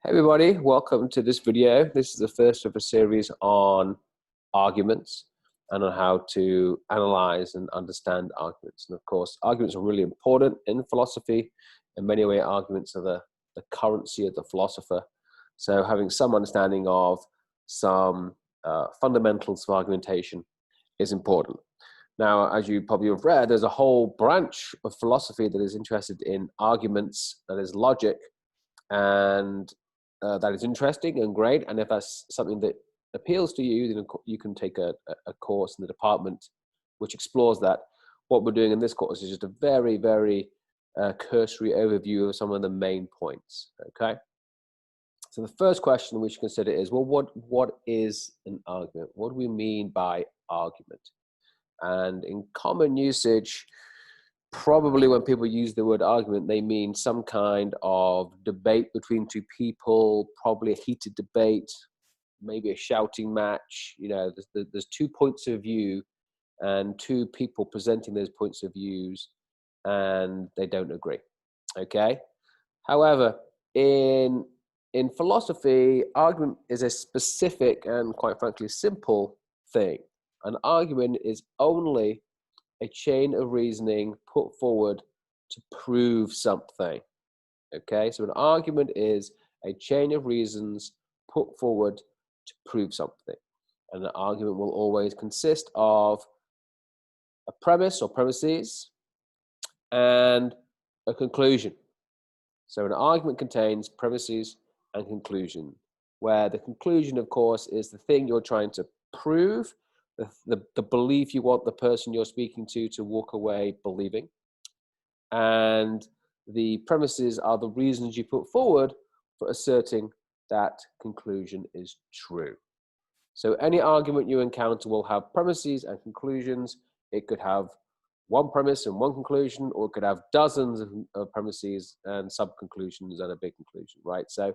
Hey everybody, welcome to this video. This is the first of a series on arguments and on how to analyze and understand arguments. And of course, arguments are really important in philosophy. In many ways, arguments are the currency of the philosopher. So having some understanding of some fundamentals of argumentation is important. Now, as you probably have read, there's a whole branch of philosophy that is interested in arguments, that is logic, and that is interesting and great. And if that's something that appeals to you, then you can take a course in the department which explores that. What we're doing in this course is just a very, very cursory overview of some of the main points. Okay. So the first question we should consider is, well, what is an argument? What do we mean by argument? And in common usage, probably when people use the word argument, they mean some kind of debate between two people, probably a heated debate, maybe a shouting match. You know, there's 2 points of view and two people presenting those points of views and they don't agree. Okay. However, in philosophy, argument is a specific and quite frankly simple thing. An argument is only a chain of reasoning put forward to prove something. Okay, so an argument is a chain of reasons put forward to prove something. And an argument will always consist of a premise or premises and a conclusion. So an argument contains premises and conclusion, where the conclusion, of course, is the thing you're trying to prove, the belief you want the person you're speaking to walk away believing. And the premises are the reasons you put forward for asserting that conclusion is true. So any argument you encounter will have premises and conclusions. It could have one premise and one conclusion, or it could have dozens of premises and sub-conclusions and a big conclusion, right? So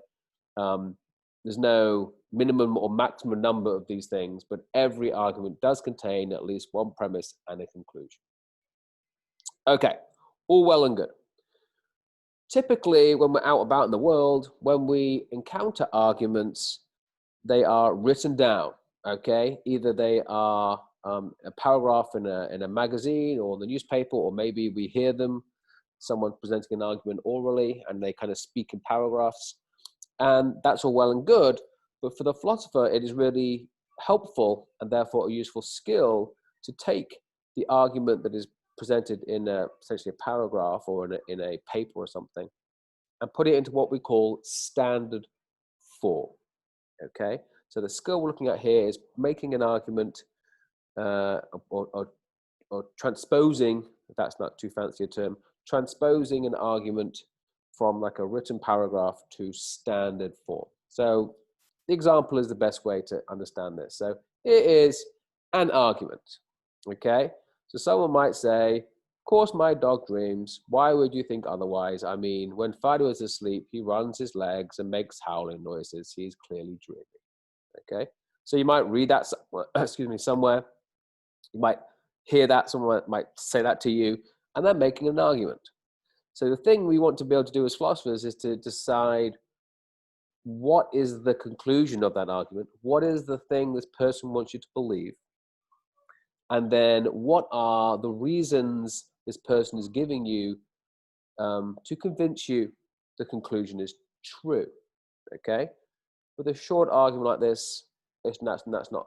there's no minimum or maximum number of these things, but every argument does contain at least one premise and a conclusion. Okay, all well and good. Typically, when we're out about in the world, when we encounter arguments, they are written down, okay? Either they are a paragraph in a magazine or the newspaper, or maybe we hear them, someone presenting an argument orally, and they kind of speak in paragraphs. And that's all well and good, but for the philosopher, it is really helpful and therefore a useful skill to take the argument that is presented in essentially a paragraph or in a paper or something and put it into what we call standard form. Okay, so the skill we're looking at here is making an argument or transposing, if that's not too fancy a term, transposing an argument from like a written paragraph to standard form. So the example is the best way to understand this. So it is an argument, okay? So someone might say, of course my dog dreams. Why would you think otherwise? I mean, when Fido is asleep, he runs his legs and makes howling noises. He's clearly dreaming, okay? So you might read that, somewhere. You might hear that, someone might say that to you, and they're making an argument. So the thing we want to be able to do as philosophers is to decide what is the conclusion of that argument, what is the thing this person wants you to believe, and then what are the reasons this person is giving you to convince you the conclusion is true, okay? With a short argument like this, that's not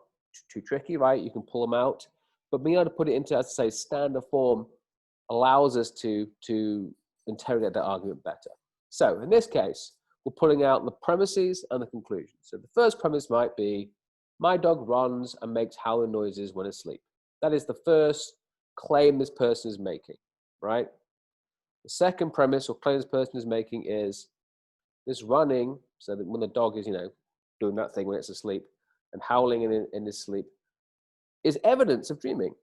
too tricky, right? You can pull them out, but being able to put it into, as I say, standard form allows us to interrogate that argument better. So in this case, we're pulling out the premises and the conclusion. So the first premise might be, my dog runs and makes howling noises when asleep. That is the first claim this person is making, right? The second premise or claim this person is making is this running, so that when the dog is, doing that thing when it's asleep and howling in his sleep, is evidence of dreaming.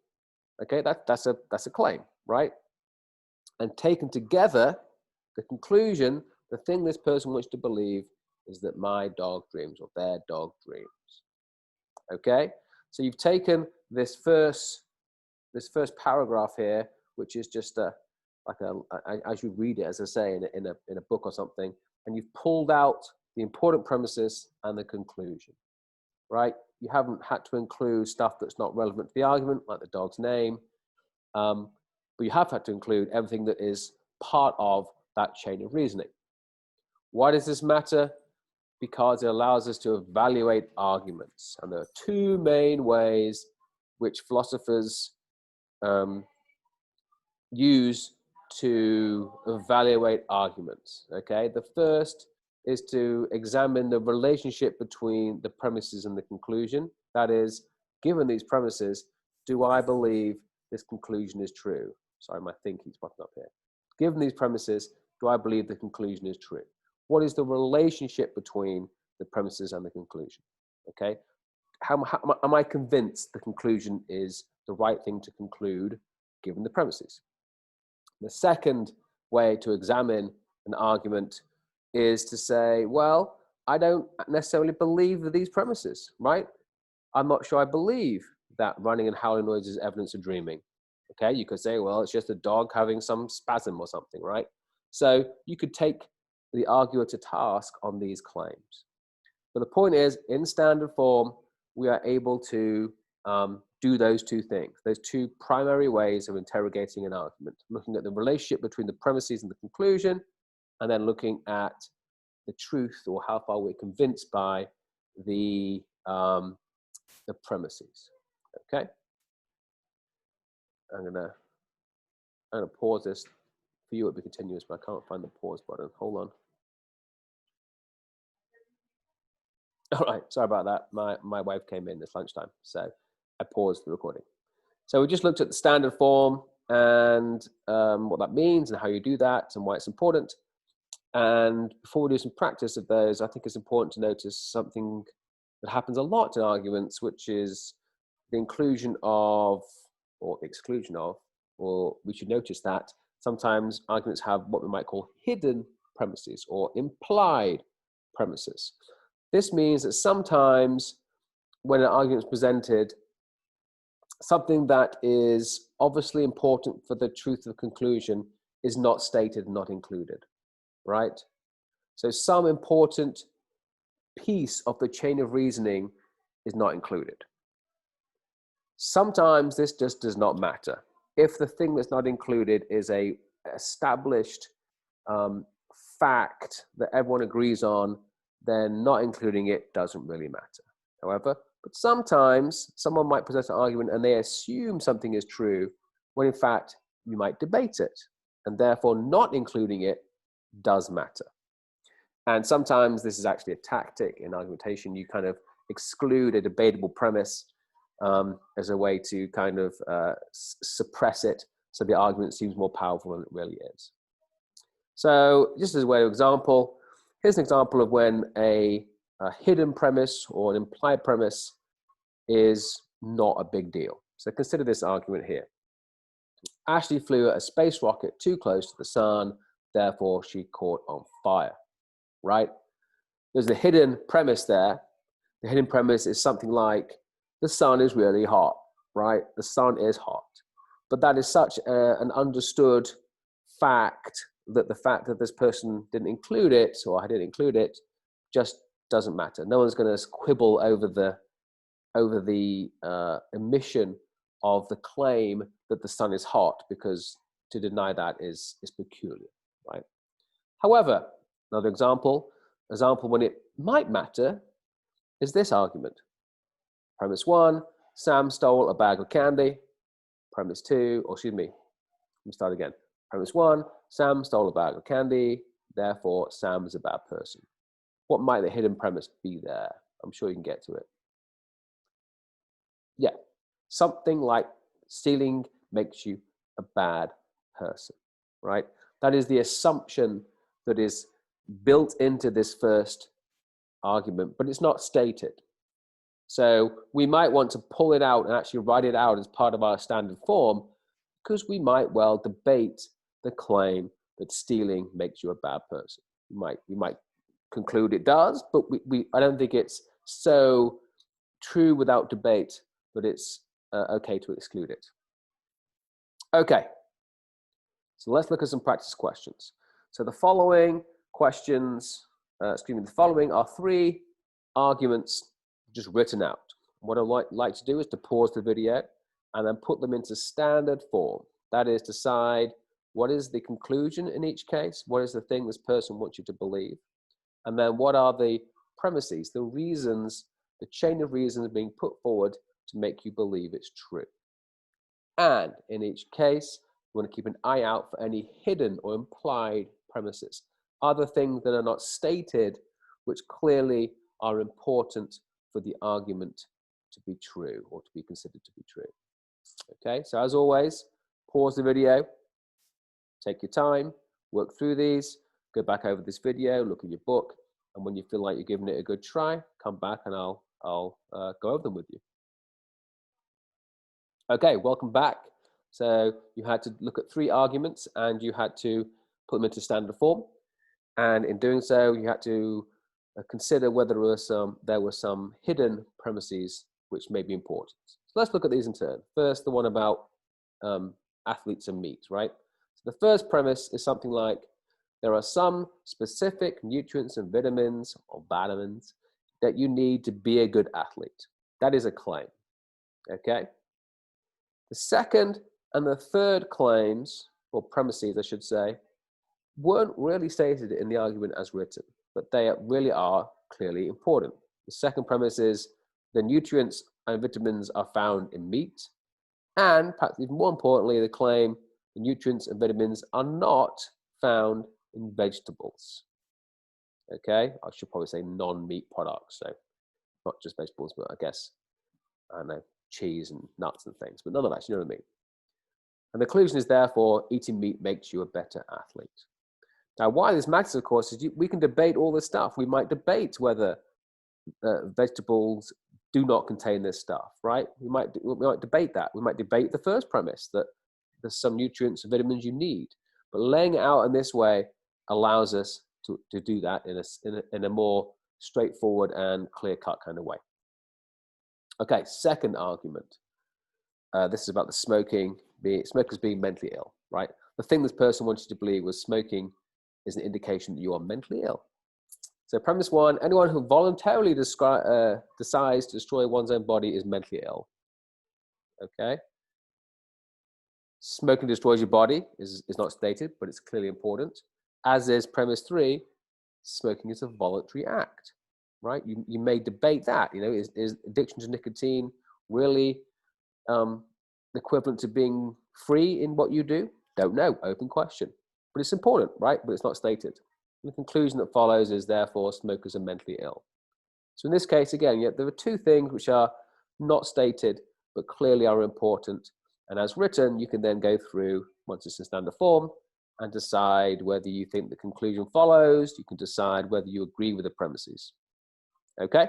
Okay, that's a claim, right? And taken together, the conclusion, the thing this person wants to believe is that my dog dreams or their dog dreams. Okay, so you've taken this first paragraph here, which is just as you read it, as I say, in a book or something, and you've pulled out the important premises, and the conclusion, right? You haven't had to include stuff that's not relevant to the argument, like the dog's name, but you have had to include everything that is part of that chain of reasoning. Why does this matter? Because it allows us to evaluate arguments. And there are two main ways which philosophers use to evaluate arguments, okay? The first is to examine the relationship between the premises and the conclusion. That is, given these premises, do I believe this conclusion is true? Sorry, my thinking's popping up here. Given these premises, do I believe the conclusion is true? What is the relationship between the premises and the conclusion? Okay, how am I convinced the conclusion is the right thing to conclude given the premises? The second way to examine an argument is to say, well, I don't necessarily believe these premises, right? I'm not sure I believe that running and howling noise is evidence of dreaming. Okay, you could say, well, it's just a dog having some spasm or something, right? So you could take the arguer to task on these claims. But the point is, in standard form, we are able to do those two things, those two primary ways of interrogating an argument, looking at the relationship between the premises and the conclusion, and then looking at the truth or how far we're convinced by the premises. Okay, I'm gonna pause this. For you, it'll be continuous, but I can't find the pause button. Hold on. All right, sorry about that. My wife came in this lunchtime, so I paused the recording. So we just looked at the standard form and what that means and how you do that and why it's important. And before we do some practice of those, I think it's important to notice something that happens a lot in arguments, which is the inclusion of, or the exclusion of, or we should notice that sometimes arguments have what we might call hidden premises or implied premises. This means that sometimes when an argument is presented, something that is obviously important for the truth of the conclusion is not stated, not included, right? So some important piece of the chain of reasoning is not included. Sometimes this just does not matter. If the thing that's not included is a established fact that everyone agrees on, then not including it doesn't really matter. However, but sometimes someone might present an argument and they assume something is true when in fact you might debate it, and therefore not including it does matter. And sometimes this is actually a tactic in argumentation. You kind of exclude a debatable premise as a way to kind of suppress it so the argument seems more powerful than it really is. So just as a way of example, here's an example of when a hidden premise or an implied premise is not a big deal. So consider this argument here. Ashley flew a space rocket too close to the sun, therefore she caught on fire, right? There's a hidden premise there. The hidden premise is something like, the sun is really hot, right? The sun is hot. But that is such an understood fact that the fact that this person didn't include it, or I didn't include it, just doesn't matter. No one's going to quibble over the emission of the claim that the sun is hot, because to deny that is peculiar, right? However, another example when it might matter is this argument. Premise one, Sam stole a bag of candy. Premise two, or excuse me, let me start again. Premise one, Sam stole a bag of candy, therefore Sam is a bad person. What might the hidden premise be there? I'm sure you can get to it. Yeah, something like stealing makes you a bad person, right? That is the assumption that is built into this first argument, but it's not stated. So we might want to pull it out and actually write it out as part of our standard form, because we might well debate the claim that stealing makes you a bad person. We might conclude it does, but I don't think it's so true without debate that it's okay to exclude it. Okay, so let's look at some practice questions. So the following questions the following are 3 arguments just written out. What I like to do is to pause the video and then put them into standard form. That is, decide what is the conclusion in each case, what is the thing this person wants you to believe, and then what are the premises, the reasons, the chain of reasons being put forward to make you believe it's true. And in each case, you want to keep an eye out for any hidden or implied premises, other things that are not stated, which clearly are important for the argument to be true or to be considered to be true. Okay, so as always, pause the video, take your time, work through these, go back over this video, look at your book, and when you feel like you're giving it a good try, come back and I'll go over them with you. Okay, welcome back. So you had to look at 3 arguments and you had to put them into standard form. And in doing so, you had to consider whether there were some hidden premises which may be important. So let's look at these in turn. First, the one about athletes and meat, right? So the first premise is something like, there are some specific nutrients and vitamins or vitamins that you need to be a good athlete. That is a claim, okay? The second and the third claims, or premises I should say, weren't really stated in the argument as written, but they really are clearly important. The second premise is the nutrients and vitamins are found in meat, and perhaps even more importantly, the claim the nutrients and vitamins are not found in vegetables. Okay, I should probably say non-meat products, so not just vegetables, but I guess, I don't know, cheese and nuts and things, but nonetheless, you know what I mean. And the conclusion is therefore, eating meat makes you a better athlete. Now, why this matters, of course, is we can debate all this stuff. We might debate whether vegetables do not contain this stuff, right? We might debate that. We might debate the first premise that there's some nutrients and vitamins you need. But laying it out in this way allows us to do that in a more straightforward and clear-cut kind of way. Okay, second argument. This is about the smokers being mentally ill, right? The thing this person wanted you to believe was smoking is an indication that you are mentally ill. So premise 1, anyone who voluntarily decides to destroy one's own body is mentally ill. Okay? Smoking destroys your body is not stated, but it's clearly important. As is premise 3, smoking is a voluntary act, right? You may debate that. You know, is addiction to nicotine really equivalent to being free in what you do? Don't know, open question. But it's important, right? But it's not stated. And the conclusion that follows is therefore smokers are mentally ill. So in this case, again, there are 2 things which are not stated, but clearly are important. And as written, you can then go through, once it's in standard form, and decide whether you think the conclusion follows. You can decide whether you agree with the premises. Okay?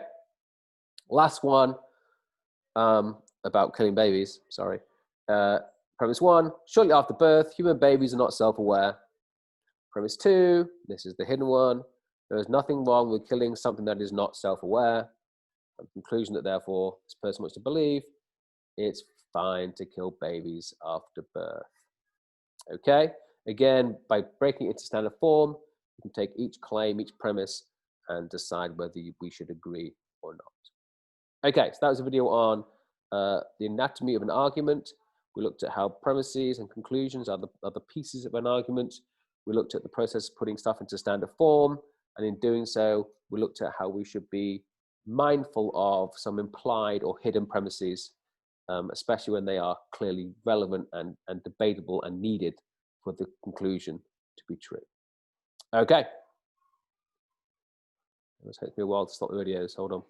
Last one, about killing babies, sorry. Premise 1, shortly after birth, human babies are not self-aware. Premise 2, this is the hidden one, there is nothing wrong with killing something that is not self-aware. The conclusion that therefore this person wants to believe, it's fine to kill babies after birth. Okay, again, by breaking it into standard form, you can take each claim, each premise, and decide whether we should agree or not. Okay, so that was a video on the anatomy of an argument. We looked at how premises and conclusions are the pieces of an argument. We looked at the process of putting stuff into standard form, and in doing so, we looked at how we should be mindful of some implied or hidden premises, especially when they are clearly relevant and debatable and needed for the conclusion to be true. Okay. It was taking me a while to stop the videos. Hold on.